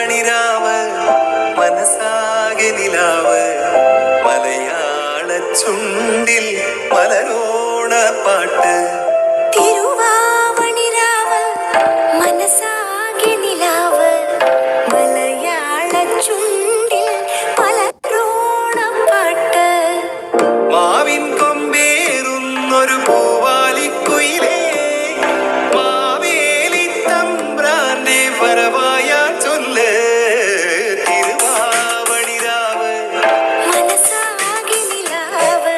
തിരുവാവണിരാവ് മനസാകെ നിലാവ് മലയാള ചുണ്ടിൽ മലരോണ പാട്ട്. തിരുവാവണിരാവ് മനസാകെ നിലാവ് മലയാള ചുണ്ടിൽ മലരോണ പാട്ട്. മാവിൻ കൊമ്പേറുന്നൊരു പൂവാലിക്കുയിലേ മാവേലി തമ്പ്രാന്റെ വരവായ ചൊല്ല്. തിരുവാവണിരാവ് മനസാകെ നിലാവ്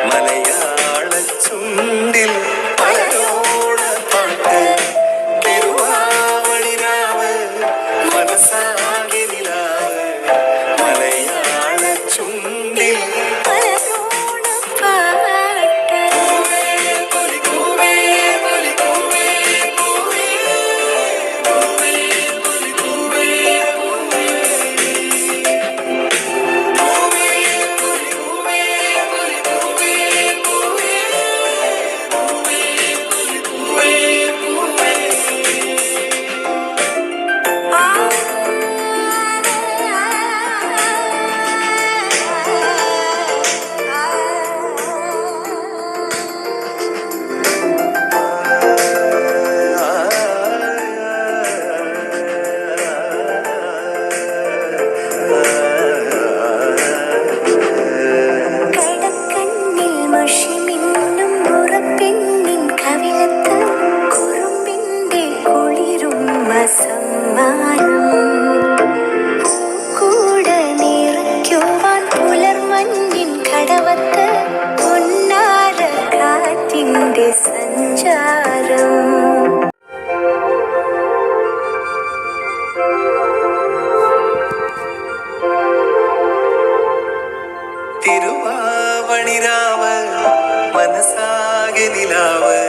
മലയാള ചുണ്ടിൽ മലരോണ പാട്ട്. തിരുവാവണിരാവ് മനസാകെ നിലാവ് മലയാള ചുണ്ടിൽ മലരോണ പാട്ട്. കടക്കണ്ണിൽ മഷിമിന്നും മുറപ്പെണ്ണിൻ കവിളത്ത് കുറുമ്പിന്റെ കുളിരുമ്മ സമ്മാനം. കൂട നിറയ്ക്കുവാൻ പുലർമഞ്ഞിൻ കടവത്ത് പൊന്നാര കാറ്റിന്റെ സഞ്ചാരം. തിരുവാവണിരാവ് മനസാകെ നിലാവ്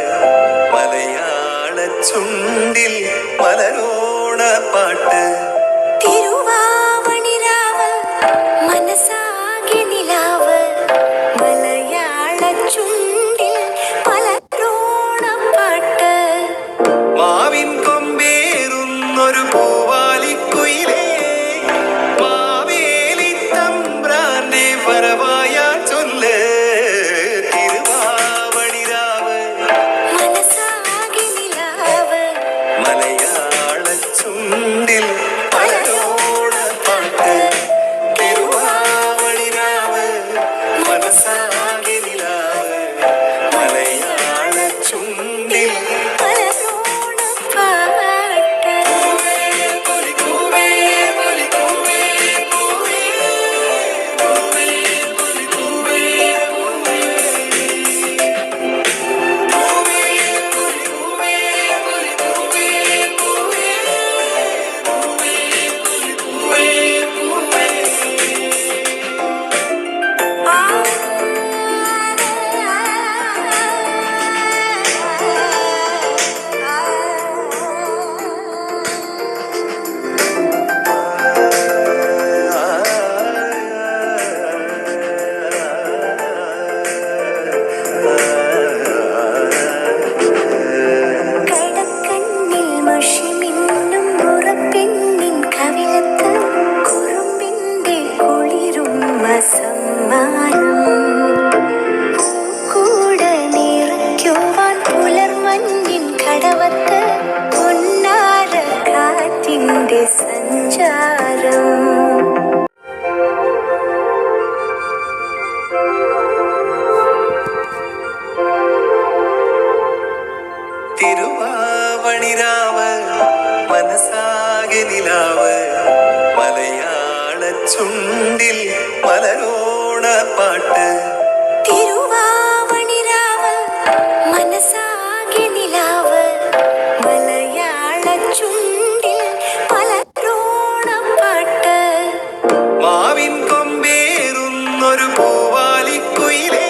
മലയാള ചുണ്ടിൽ മലരോണ പാട്ട്. തിരുവാവണിരാവ് മനസാകെ നിലാവ് മലയാള ചുണ്ടിൽ മലരോണ പാട്ട്. മാവിൻ കൊമ്പേറുന്നൊരു പൂവാലിക്കുയിലേ മാവേലി തമ്പ്രാന്റെ വരവായ ചൊല്ല്. തിരുവാവണിരാവ് മനസാകെ നിലാവ് മലയാള ചുണ്ടിൽ മലരോണ പാട്ട്. തിരുവാവണിരാവ് മനസാകെ നിലാവ് മലയാള ചുണ്ടിൽ മലരോണ പാട്ട്. കടക്കണ്ണിൽ മഷിമിന്നും മുറപ്പെണ്ണിൻ കവിളത്ത് കുറുമ്പിന്റെ കുളിരുമ്മ സമ്മാനം. കൂട നിറയ്ക്കുവാൻ പുലർമഞ്ഞിൻ കടവത്ത് പൊന്നാര കാറ്റിന്റെ സഞ്ചാരം. തിരുവാവണിരാവ് മനസാകെ നിലാവ് മലയാള ചുണ്ടിൽ മലരോണ പാട്ട്. തിരുവാവണിരാവ് മനസാകെ നിലാവ് മലയാള ചുണ്ടിൽ മലരോണ പാട്ട്. മാവിൻ കൊമ്പേറുന്നൊരു പൂവാലിക്കുയിലേ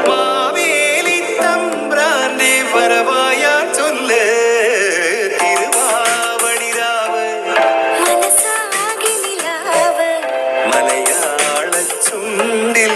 മാവേലി തമ്പ്രാന്റെ വരവായ ചൊല്ല്. തിരുവാവണിരാവ് മനസാകെ നിലാവ് മലയാള ചുണ്ടിൽ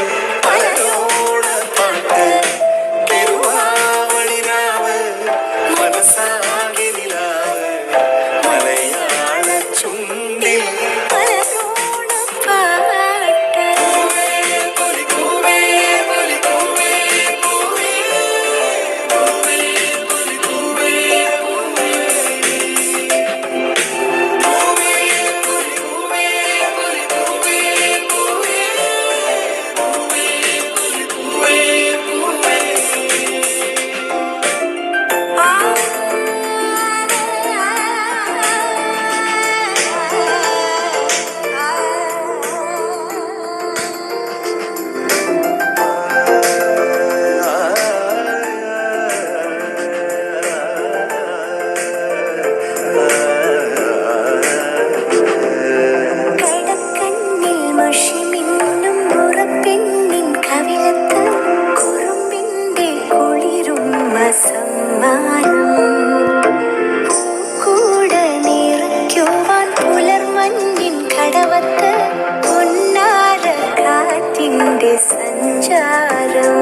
സഞ്ചാരം.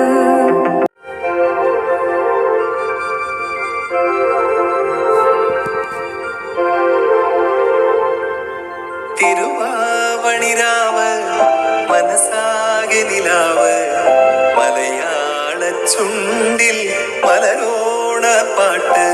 തിരുവാവണിരാവ് മനസ്സാകെ നിലാവ് മലയാള ചുണ്ടിൽ മലരോണ പാട്ട്